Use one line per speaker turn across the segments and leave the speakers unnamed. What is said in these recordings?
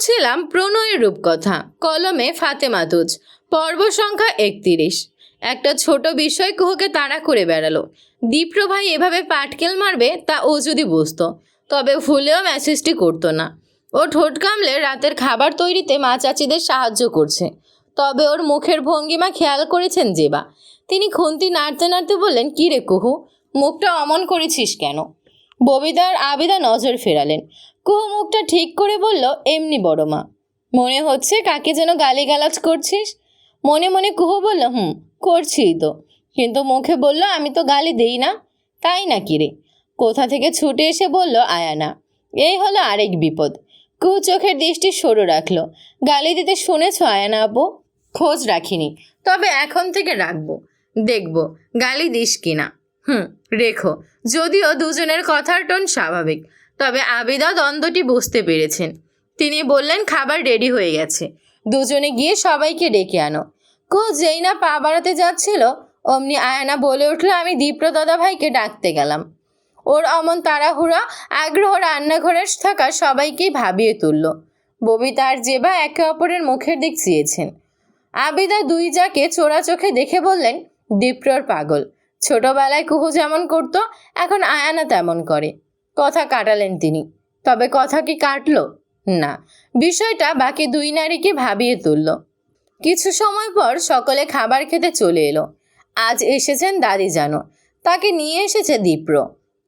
পড়ছিলাম প্রণয়ের রূপকথা, কলমে ফাতেমা তুজ, পর্ব সংখ্যা 31। একটা ছোট বিষয় কুহুকে তাড়া করে বেড়ালো। দীপ্র ভাই এভাবে পাটকেল মারবে তা ও যদি বুঝতো, তবে ভুলেও মেসেজটি করতো না। ও ঠোঁট কামলে রাতের খাবার তৈরিতে মা চাচিদের সাহায্য করছে। তবে ওর মুখের ভঙ্গিমা খেয়াল করেছেন জেবা। তিনি খুন্তি নাড়তে নাড়তে বললেন, কী রে কুহু, মুখটা অমন করেছিস কেন? ববিদার আবিদা নজর ফেরালেন। কুহু মুখটা ঠিক করে বলল, এমনি বড় মা। মনে হচ্ছে কাকে যেন গালিগালাজ করছিস? মনে মনে কুহু বলল, করছিই তো, কিন্তু মুখে বলল, আমি তো গালি দেই না। তাই নাকি রে? কোথা থেকে ছুটে এসে বলল আয়ানা। এই হলো আরেক বিপদ। কুহু চোখের দৃষ্টি সরু রাখলো। গালি দিতে শুনেছ আয়ানা আপু? খোঁজ রাখিনি, তবে এখন থেকে রাখবো, দেখবো গালি দিস কিনা। রেখো। যদিও দুজনের কথার টোন স্বাভাবিক, তবে আবিদা দ্বন্দ্বটি বুঝতে পেরেছেন। তিনি বললেন, খাবার রেডি হয়ে গেছে, দুজনে গিয়ে সবাইকে ডেকে আনো। যেই না পা বাড়াতে যাচ্ছিল, অমনি আয়ানা বলে উঠল, আমি দীপ্র দাদা ভাইকে ডাকতে গেলাম। ওর অমন তাড়াহুড়া আগ্রহ রান্নাঘরে থাকা সবাইকেই ভাবিয়ে তুলল। ববিতা আর জেবা একে অপরের মুখের দিক চেয়েছেন। আবিদা দুই যাকে চোরা চোখে দেখে বললেন, দীপ্রর পাগল। ছোটবেলায় কুহু যেমন করত, এখন আয়ানা তেমন করে। কথা কাটালেন তিনি। তবে কথা কি কাটল না, বিষয়টা বাকি দুই নারীকে ভাবিয়ে তুলল। কিছু সময় পর সকলে খাবার খেতে চলে এলো। আজ এসেছেন দাদি জানো, তাকে নিয়ে এসেছে দীপ্র।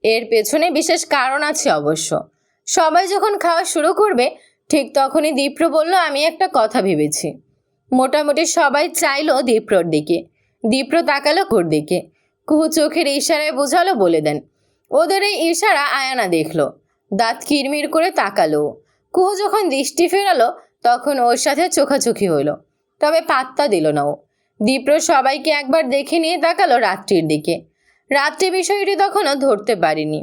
এর পেছনে বিশেষ কারণ আছে অবশ্য। সবাই যখন খাওয়া শুরু করবে, ঠিক তখনই দীপ্র বলল, আমি একটা কথা ভেবেছি। মোটামুটি সবাই চাইলো দীপ্রর দিকে। দীপ্র তাকালো ওর দিকে। কুহু চোখের ইশারায় বোঝালো, বলে দেন। ওদের এই ইশারা আয়ানা দেখলো। দাঁত কিরমির করে তাকালো। কুহু যখন দৃষ্টি ফেরালো, তখন ওর সাথে চোখাচোখি হলো, তবে পাত্তা দিল না ও। দীপ্র সবাইকে একবার দেখে নিয়ে তাকালো রাত্রির দিকে। রাত্রি বিষয়টি তখনও ধরতে পারিনি।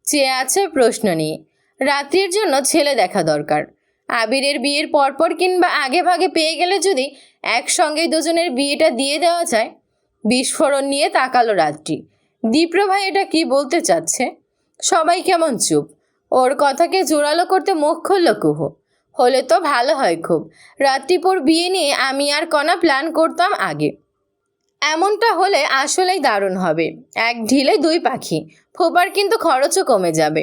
চেয়ে আছে প্রশ্ন নিয়ে। রাত্রির জন্য ছেলে দেখা দরকার। আবিরের বিয়ের পরপর কিংবা আগে ভাগে পেয়ে গেলে যদি একসঙ্গে দুজনের বিয়েটা দিয়ে দেওয়া যায়। বিস্ফোরণ নিয়ে তাকালো রাত্রি। দীপ্র ভাই এটা কি বলতে চাচ্ছে? সবাই কেমন চুপ। ওর কথাকে জোরালো করতে মুখ খুলল কুহু। হলে তো ভালো হয় খুব। রাত্রিপুর বিয়ে নিয়ে আমি আর কণা প্ল্যান করতাম আগে। এমনটা হলে আসলেই দারুণ হবে। এক ঢিলে দুই পাখি। ফোপার কিন্তু খরচও কমে যাবে।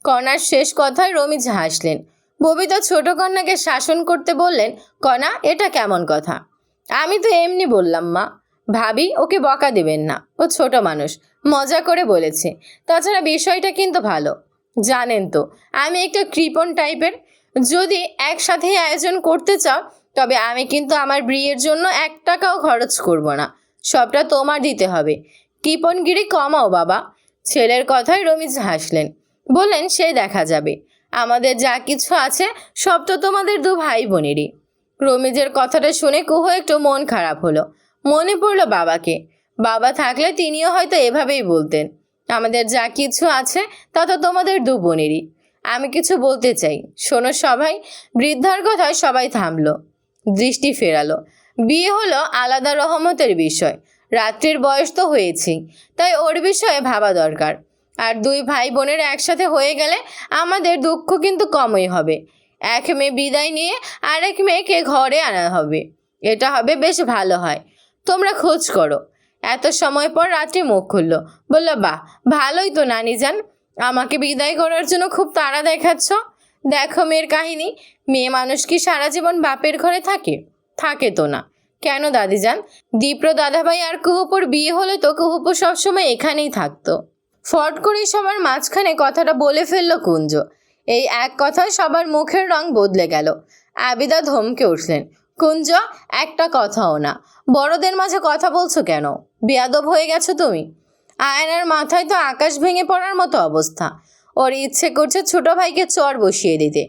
কণার শেষ কথায় রমিজ হাসলেন। ববিতা ছোট কন্যাকে শাসন করতে বললেন, কণা, এটা কেমন কথা? আমি তো এমনি বললাম মা। ভাবি, ওকে বকা দেবেন না, ও ছোট মানুষ, মজা করে বলেছে। তাছাড়া বিষয়টা কিন্তু ভালো। জানেন তো আমি একটু কৃপণ টাইপের। যদি একসাথেই আয়োজন করতে চাও, তবে আমি কিন্তু আমার বিয়ের জন্য 1 টাকাও খরচ করব না। সবটা তোমার দিতে হবে। কৃপণগিরি কমাও বাবা। ছেলের কথায় রমিজ হাসলেন। বললেন, সে দেখা যাবে। আমাদের যা কিছু আছে সব তো তোমাদের 2 ভাই বোনেরই। রমিজের কথাটা শুনে কুহু একটু মন খারাপ হলো। মনে পড়ল বাবাকে। বাবা থাকলে তিনিও হয়তো এভাবেই বলতেন, আমাদের যা কিছু আছে তা তো তোমাদের 2 বোনেরই। আমি কিছু বলতে চাই, শোনো সবাই। বৃদ্ধার কথায় সবাই থামলো, দৃষ্টি ফেরালো। বিয়ে হলো আলাদা রহমতের বিষয়। রাত্রির বয়স তো হয়েছেই, তাই ওর বিষয়ে ভাবা দরকার। আর 2 ভাই বোনের একসাথে হয়ে গেলে আমাদের দুঃখ কিন্তু কমই হবে। এক মেয়ে বিদায় নিয়ে আরেক মেয়েকে ঘরে আনা হবে। এটা হবে বেশ ভালো হয়। তোমরা খোঁজ করো। এত সময় পর রাত্রি মুখ খুলল। বলল, বাহ, ভালোই তো নানি যান। আমাকে বিদায় করার জন্য খুব তাড়া দেখাচ্ছ। দেখো মেয়ের কাহিনী। মেয়ে মানুষ কি সারা জীবন বাপের ঘরে থাকে? থাকে তো না। কেন দাদিজান? দীপ্র দাদাভাই আর কুহুপুর বিয়ে হলে তো কুহুপু সবসময় এখানেই থাকতো। ফট করে সবার মাঝখানে কথাটা বলে ফেলল কুঞ্জ। এই এক কথায় সবার মুখের রং বদলে গেল। আবিদা ধমকে উঠলেন, কুঞ্জ, একটা কথাও না। বড়দের মাঝে কথা বলছো কেন? বেয়াদব হয়ে গেছো তুমি। আয়নার মাথায় তো আকাশ ভেঙে পড়ার মতো অবস্থা। ওর ইচ্ছে করছে ছোট ভাইকে চর বসিয়ে দিতে।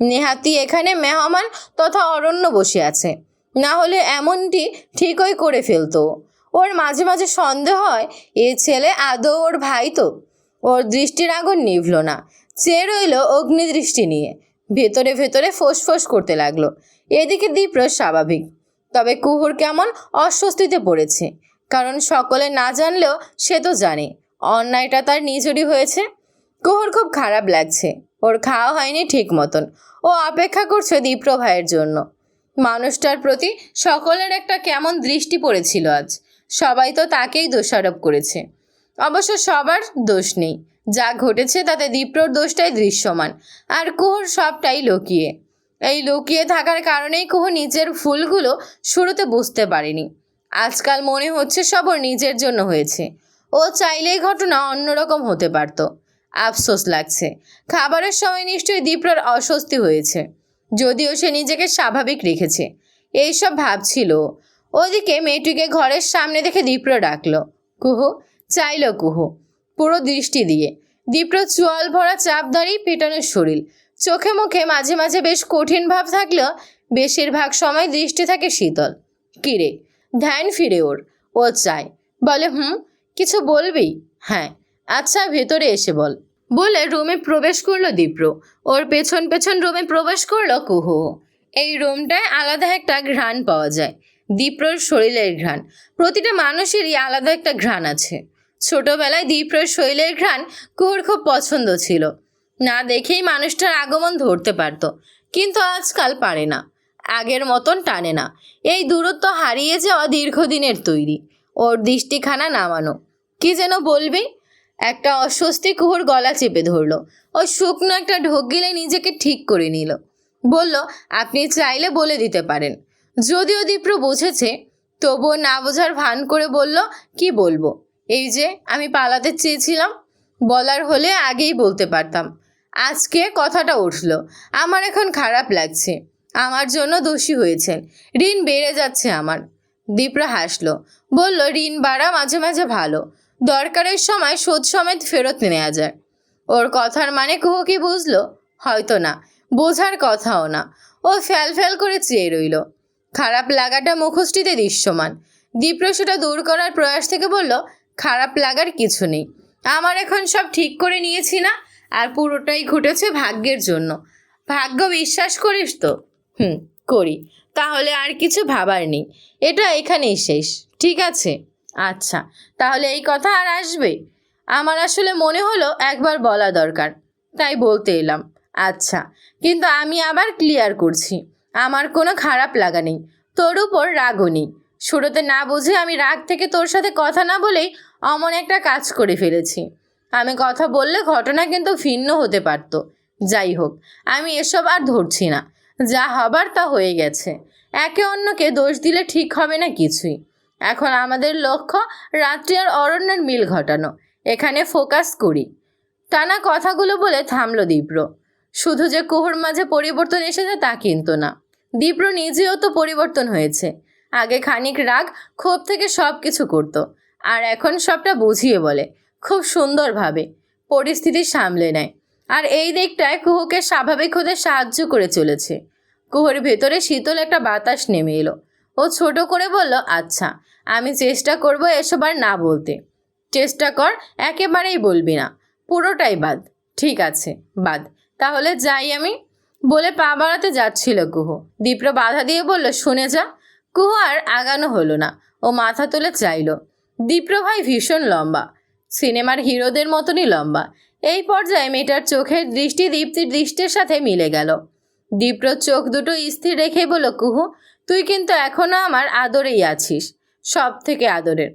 নেহাতি এখানে মেহমান তথা অরণ্য বসে আছে, না হলে এমনটি ঠিকই করে ফেলতো। ওর মাঝে মাঝে সন্দেহ হয় এ ছেলে আদৌ ওর ভাই তো। ওর দৃষ্টির আগুন নিভল না, চেয়ে রইল অগ্নিদৃষ্টি নিয়ে। ভেতরে ভেতরে ফোঁস করতে লাগলো। এদিকে দীপ্র স্বাভাবিক, তবে কুহুর কেমন অস্বস্তিতে পড়েছে। কারণ সকলে না জানলেও সে তো জানে অন্যায়টা তার নিজেরই হয়েছে। কুহুর খুব খারাপ লাগছে। ওর খাওয়া হয়নি ঠিক মতন। ও অপেক্ষা করছে দীপ্র ভাইয়ের জন্য। মানুষটার প্রতি সকলের একটা কেমন দৃষ্টি পড়েছিল আজ। সবাই তো তাকেই দোষারোপ করেছে। অবশ্য সবার দোষ নেই। যা ঘটেছে তাতে দীপ্রর দোষটাই দৃশ্যমান, আর কুহুর সবটাই লুকিয়ে। এই লুকিয়ে থাকার কারণেই কুহু নিজের ভুলগুলো শুরুতে বুঝতে পারেনি। আজকাল মনে হচ্ছে সব ওর নিজের জন্য হয়েছে। ও চাইলেই ঘটনা অন্যরকম হতে পারত। আফসোস লাগছে। খাবারের সময় নিশ্চয়ই দীপ্রর অস্বস্তি হয়েছে, যদিও সে নিজেকে স্বাভাবিক রেখেছে। এইসব ভাবছিল। ওদিকে মেয়েটিকে ঘরের সামনে দেখে দীপ্র ডাকলো, কুহু। চাইল কুহু পুরো দৃষ্টি দিয়ে। দীপ্র চোয়াল ভরা চাপদারি পেটানোর শরীর, চোখে মুখে মাঝে মাঝে বেশ কঠিন ভাব থাকলেও বেশিরভাগ সময় দৃষ্টি থাকে শীতল। কিরে, ধ্যান ফিরে ওর। ও চায়। বলে, কিছু বলবি? হ্যাঁ। আচ্ছা, ভেতরে এসে বল। বলে রুমে প্রবেশ করলো দীপ্র। ওর পেছন পেছন রুমে প্রবেশ করলো কুহু। এই রুমটায় আলাদা একটা ঘ্রাণ পাওয়া যায়, দীপ্রর শরীরের ঘ্রাণ। প্রতিটা মানুষেরই আলাদা একটা ঘ্রাণ আছে। ছোটবেলায় দীপ্রর শরীরের ঘ্রাণ কুহুর খুব পছন্দ ছিল। না দেখেই মানুষটার আগমন ধরতে পারত, কিন্তু আজকাল পারে না। আগের মতন টানে না। এই দূরত্ব হারিয়ে যাওয়া দীর্ঘদিনের তৈরি। ওর দৃষ্টিখানা নামানো। কি যেন বলবি? একটা অস্বস্তি কুহুর গলা চেপে ধরলো। ও শুকনো একটা ঢোক গিলে নিজেকে ঠিক করে নিল। বলল, আপনি চাইলে বলে দিতে পারেন। যদিও দীপ্র বুঝেছে, তবুও না বোঝার ভান করে বলল, কি বলবো? এই যে আমি পালাতে চেয়েছিলাম। বলার হলে আগেই বলতে পারতাম। আজকে কথাটা উঠল। আমার এখন খারাপ লাগছে। আমার জন্য দোষী হয়েছেন। ঋণ বেড়ে যাচ্ছে আমার। দীপ্র হাসলো। বলল, ঋণ বাড়া মাঝে মাঝে ভালো। দরকারের সময় শোধ সমেত ফেরত নেওয়া যায়। ওর কথার মানে কুহু কি বুঝলো? হয়তো না। বোঝার কথাও না। ও ফ্যাল ফ্যাল করে চেয়ে রইল। খারাপ লাগাটা মুখোশটিতে দৃশ্যমান। দীপ্র সেটা দূর করার প্রয়াস থেকে বলল, খারাপ লাগার কিছু নেই। আমার এখন সব ঠিক করে নিয়েছি না, আর পুরোটাই ঘটেছে ভাগ্যের জন্য। ভাগ্য বিশ্বাস করিস তো? করি। তাহলে আর কিছু ভাবার নেই। এটা এখানেই শেষ, ঠিক আছে? আচ্ছা, তাহলে এই কথা আর আসবে? আমার আসলে মনে হলো একবার বলা দরকার, তাই বলতে এলাম। আচ্ছা, কিন্তু আমি আবার ক্লিয়ার করছি, আমার কোনো খারাপ লাগা নেই, তোর উপর রাগও নেই। শুরুতে না বুঝে আমি রাগ থেকে তোর সাথে কথা না বলেই অমন একটা কাজ করে ফেলেছি। আমি কথা বললে ঘটনা কিন্তু ভিন্ন হতে পারত। যাই হোক, আমি এসব আর ধরছি না। যা হবার তা হয়ে গেছে। একে অন্যকে দোষ দিলে ঠিক হবে না কিছুই। এখন আমাদের লক্ষ্য রাত্রি আর অরণ্যের মিল ঘটানো। এখানে ফোকাস করি। টানা কথাগুলো বলে থামলো দীপ্র। শুধু যে কুহুর মাঝে পরিবর্তন এসেছে তা কিন্তু না, দীপ্র নিজেও তো পরিবর্তন হয়েছে। আগে খানিক রাগ ক্ষোভ থেকে সব কিছু করতো, আর এখন সবটা বুঝিয়ে বলে, খুব সুন্দরভাবে পরিস্থিতি সামলে নেয়। আর এই দিকটায় কুহুকে স্বাভাবিক হতে সাহায্য করে চলেছে। কুহুর ভেতরে শীতল একটা বাতাস নেমে এলো। ও ছোট করে বলল, আচ্ছা, আমি চেষ্টা করব এসব আর না বলতে। চেষ্টা কর, একেবারেই বলবি না। পুরোটাই বাদ। ঠিক আছে, বাদ। তাহলে যাই আমি। বলে পা বাড়াতে যাচ্ছিল কুহু। দীপ্র বাধা দিয়ে বলল, শুনে যা। কুহু আর আগানো হলো না। ও মাথা তুলে চাইল। দীপ্র ভাই ভীষণ লম্বা, সিনেমার হিরোদের মতনই লম্বা। এই পর্যায়ে মেয়েটার চোখের দৃষ্টি দীপ্তির দৃষ্টির সাথে মিলে গেল। দীপ্র চোখ দুটো স্থির রেখে বলল, কুহু, তুই কিন্তু এখনো আমার আদরেই আছিস, সব থেকে আদরের।